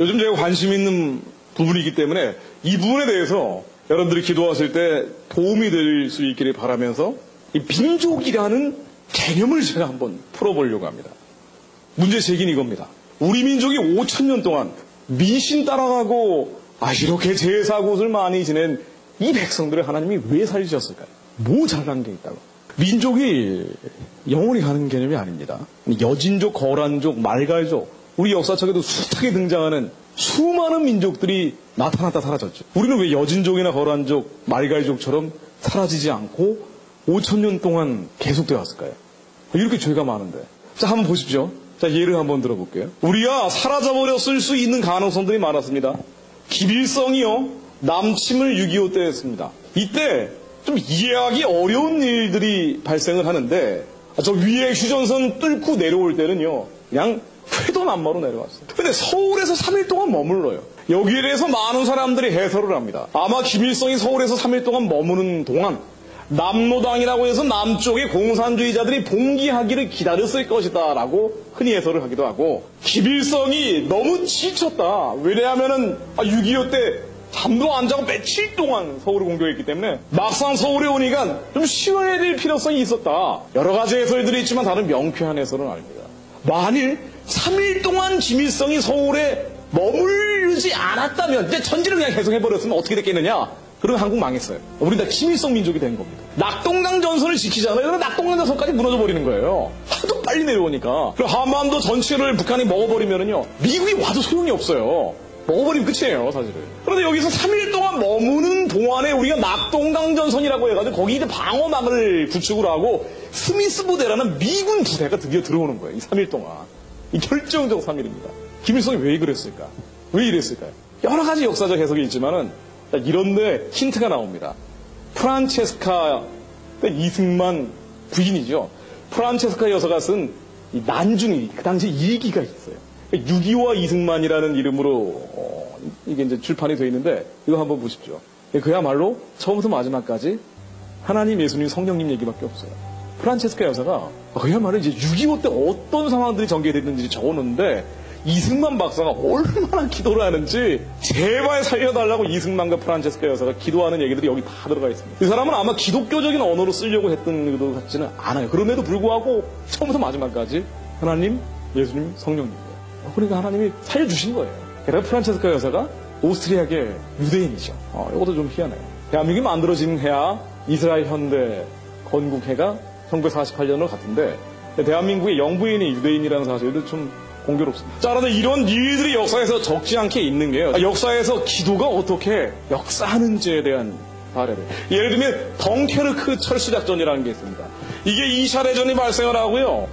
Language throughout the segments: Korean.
요즘 제가 관심 있는 부분이기 때문에 이 부분에 대해서 여러분들이 기도하실 때 도움이 될 수 있기를 바라면서 이 민족이라는 개념을 제가 한번 풀어보려고 합니다. 문제 제기는 이겁니다. 우리 민족이 5,000년 동안 미신 따라가고 이렇게 제사굿을 많이 지낸 이 백성들을 하나님이 왜 살리셨을까요? 뭐 잘난 게 있다고? 민족이 영원히 가는 개념이 아닙니다. 여진족, 거란족, 말갈족, 우리 역사책에도 숱하게 등장하는 수많은 민족들이 나타났다 사라졌죠. 우리는 왜 여진족이나 거란족, 말갈족처럼 사라지지 않고 5,000년 동안 계속되어 왔을까요? 이렇게 죄가 많은데. 자, 한번 보십시오. 자, 예를 한번 들어볼게요. 우리가 사라져버렸을 수 있는 가능성들이 많았습니다. 기빌성이요, 남침을 6.25 때 했습니다. 이때 좀 이해하기 어려운 일들이 발생을 하는데, 저 위에 휴전선 뚫고 내려올 때는요, 그냥 회도남마로 내려왔어요. 근데 서울에서 3일 동안 머물러요. 여기에 대해서 많은 사람들이 해설을 합니다. 아마 김일성이 서울에서 3일 동안 머무는 동안 남로당이라고 해서 남쪽의 공산주의자들이 봉기하기를 기다렸을 것이다 라고 흔히 해설을 하기도 하고, 김일성이 너무 지쳤다. 왜냐하면은 6.25 때 잠도 안 자고 며칠 동안 서울을 공격했기 때문에 막상 서울에 오니까 좀 쉬어야 될 필요성이 있었다. 여러 가지 해설들이 있지만 다른 명쾌한 해설은 아닙니다. 만일 3일 동안 김일성이 서울에 머물지 않았다면, 이제 전지를 그냥 계속해버렸으면 어떻게 됐겠느냐? 그러면 한국 망했어요. 우린 다 김일성 민족이 된 겁니다. 낙동강 전선을 지키잖아요. 그럼 낙동강 전선까지 무너져버리는 거예요. 하도 빨리 내려오니까. 그럼 한반도 전체를 북한이 먹어버리면은요, 미국이 와도 소용이 없어요. 먹어버리면 끝이에요, 사실은. 그런데 여기서 3일 동안 머무는 동안에 우리가 낙동강 전선이라고 해가지고 거기 이제 방어막을 구축을 하고 스미스 부대라는 미군 부대가 드디어 들어오는 거예요. 이 3일 동안. 이 결정적 3일입니다. 김일성이 왜 그랬을까? 왜 이랬을까요? 여러 가지 역사적 해석이 있지만은 이런데 힌트가 나옵니다. 프란체스카, 이승만 부인이죠. 프란체스카 여사가 쓴 이 난중이, 그 당시에 일기가 있어요. 6.25와 이승만이라는 이름으로 이게 이제 출판이 되어 있는데, 이거 한번 보십시오. 그야말로 처음부터 마지막까지 하나님, 예수님, 성령님 얘기밖에 없어요. 프란체스카 여사가 그야말로 이제 6.25 때 어떤 상황들이 전개됐는지 적어놓는데, 이승만 박사가 얼마나 기도를 하는지 제발 살려달라고 이승만과 프란체스카 여사가 기도하는 얘기들이 여기 다 들어가 있습니다. 이 사람은 아마 기독교적인 언어로 쓰려고 했던 의도 같지는 않아요. 그럼에도 불구하고 처음부터 마지막까지 하나님, 예수님, 성령님이에요. 그러니까 하나님이 살려주신 거예요. 게다가 프란체스카 여사가 오스트리아계 유대인이죠. 이것도 좀 희한해요. 대한민국이 만들어진 해야 이스라엘 현대 건국해가 1948년으로 같은데, 대한민국의 영부인이 유대인이라는 사실도 좀 공교롭습니다. 자, 그런데 이런 일들이 역사에서 적지 않게 있는 게요, 역사에서 기도가 어떻게 역사하는지에 대한 사례를. 예를 들면 덩케르크 철수작전이라는 게 있습니다. 이게 2차 대전이 발생을 하고요,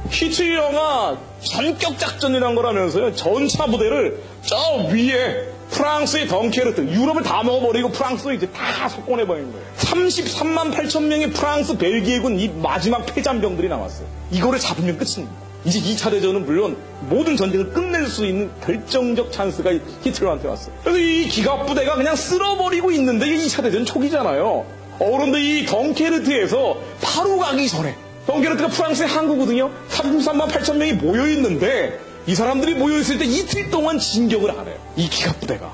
히틀러가 전격작전이라는 거라면서요, 전차 부대를 저 위에 프랑스의 덩케르트, 유럽을 다 먹어버리고 프랑스를 이제 다 석권해버린 거예요. 33만 8천 명의 프랑스, 벨기에군 이 마지막 패잔병들이 나왔어요. 이거를 잡으면 끝입니다. 이제 2차 대전은 물론 모든 전쟁을 끝낼 수 있는 결정적 찬스가 히틀러한테 왔어요. 그래서 이 기갑부대가 그냥 쓸어버리고 있는데, 이게 2차 대전 초기잖아요. 그런데 이 덩케르트에서 바로 가기 전에, 덩케르트가 프랑스의 항구거든요. 33만 8천 명이 모여있는데, 이 사람들이 모여있을 때 이틀 동안 진격을 안 해요. 이 기갑부대가.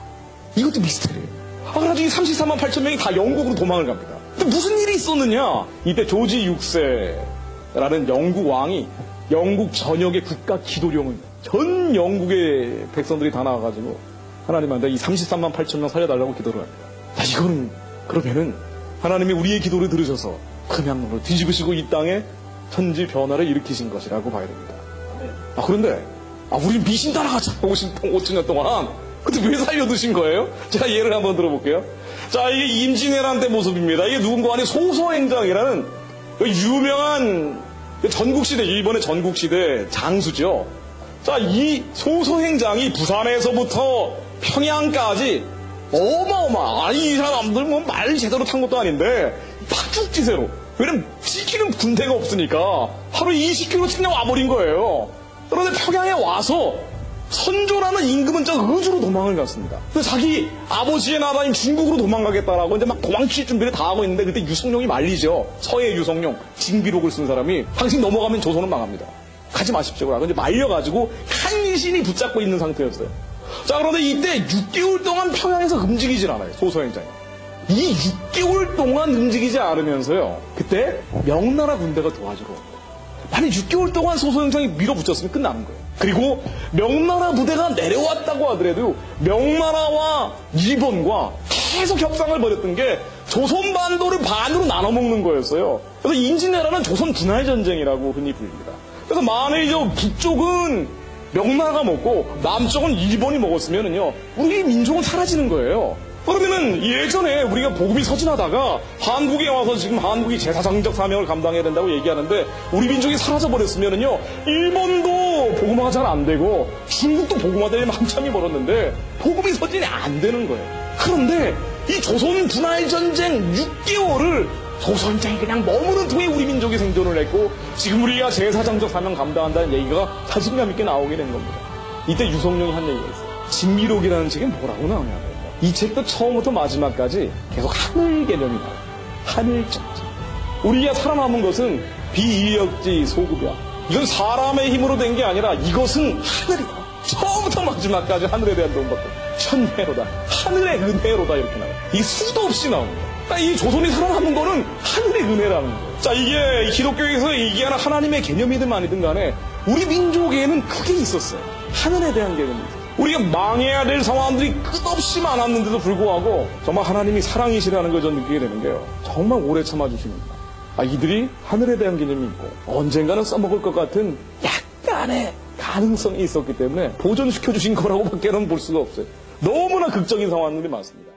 이것도 미스터리예요. 그래가지고 이 34만 8천 명이 다 영국으로 도망을 갑니다. 근데 무슨 일이 있었느냐? 이때 조지 6세라는 영국 왕이 영국 전역의 국가 기도령을 전 영국의 백성들이 다 나와가지고 하나님한테 이 33만 8천 명 살려달라고 기도를 합니다. 이거는 그러면은 하나님이 우리의 기도를 들으셔서 금양로를 뒤집으시고 이 땅에 천지 변화를 일으키신 것이라고 봐야 됩니다. 그런데 우리 미신 따라가자 5,000년 동안. 근데 왜 살려두신 거예요? 자, 예를 한번 들어볼게요. 자, 이게 임진왜란 때 모습입니다. 이게 누군가 아닌 소서행장이라는 유명한 전국시대, 일본의 전국시대 장수죠. 자, 이 소서행장이 부산에서부터 평양까지 아니, 이 사람들 뭐 말 제대로 탄 것도 아닌데 파죽지세로, 왜냐면 지키는 군대가 없으니까 하루 20km 측량 와버린 거예요. 그런데 평양에 와서 선조라는 임금은 저 의주로 도망을 갔습니다. 그래서 자기 아버지의 나라인 중국으로 도망가겠다라고 이제 막 도망칠 준비를 다 하고 있는데, 그때 유성룡이 말리죠. 서해 유성룡, 징비록을 쓴 사람이 당신 넘어가면 조선은 망합니다. 가지 마십시오. 라고 이제 말려가지고 간신히 붙잡고 있는 상태였어요. 자, 그런데 이때 6개월 동안 평양에서 움직이질 않아요. 소서행장이. 이 6개월 동안 움직이지 않으면서요. 그때 명나라 군대가 도와주러 옵니다. 만약 6개월 동안 소서행장이 밀어붙였으면 끝나는 거예요. 그리고 명나라 부대가 내려왔다고 하더라도 명나라와 일본과 계속 협상을 벌였던 게 조선반도를 반으로 나눠먹는 거였어요. 그래서 인진해라는 조선 분할 전쟁이라고 흔히 불립니다. 그래서 만일 북쪽은 명나라가 먹고 남쪽은 일본이 먹었으면은요, 우리 민족은 사라지는 거예요. 그러면은 예전에 우리가 복음이 서진하다가 한국에 와서 지금 한국이 제사장적 사명을 감당해야 된다고 얘기하는데 우리 민족이 사라져 버렸으면은요, 일본도 복음화가 잘 안 되고 중국도 복음화되려면 한참이 멀었는데 복음이 서진이 안 되는 거예요. 그런데 이 조선 분할 전쟁 6개월을 조선장이 그냥 머무는 통에 우리 민족이 생존을 했고 지금 우리가 제사장적 사명 감당한다는 얘기가 자신감 있게 나오게 된 겁니다. 이때 유성룡이 한 얘기가 있어요. 진미록이라는 책에 뭐라고 나오냐고요. 이 책도 처음부터 마지막까지 계속 하늘 개념이 나와요. 하늘 정치. 우리가 살아남은 것은 비인력지 소급이야. 이건 사람의 힘으로 된 게 아니라 이것은 하늘이다. 처음부터 마지막까지 하늘에 대한 도움받고 천혜로다. 하늘의 은혜로다. 이렇게 나와요. 이게 수도 없이 나옵니다. 그러니까 이 조선이 살아남은 거는 하늘의 은혜라는 거예요. 자, 이게 기독교에서 얘기하는 하나님의 개념이든 아니든 간에 우리 민족에는 그게 있었어요. 하늘에 대한 개념이 있어요. 우리가 망해야 될 상황들이 끝없이 많았는데도 불구하고 정말 하나님이 사랑이시라는 걸 저는 느끼게 되는 게요. 정말 오래 참아주십니다. 이들이 하늘에 대한 개념이 있고 언젠가는 써먹을 것 같은 약간의 가능성이 있었기 때문에 보존시켜주신 거라고밖에는 볼 수가 없어요. 너무나 극적인 상황들이 많습니다.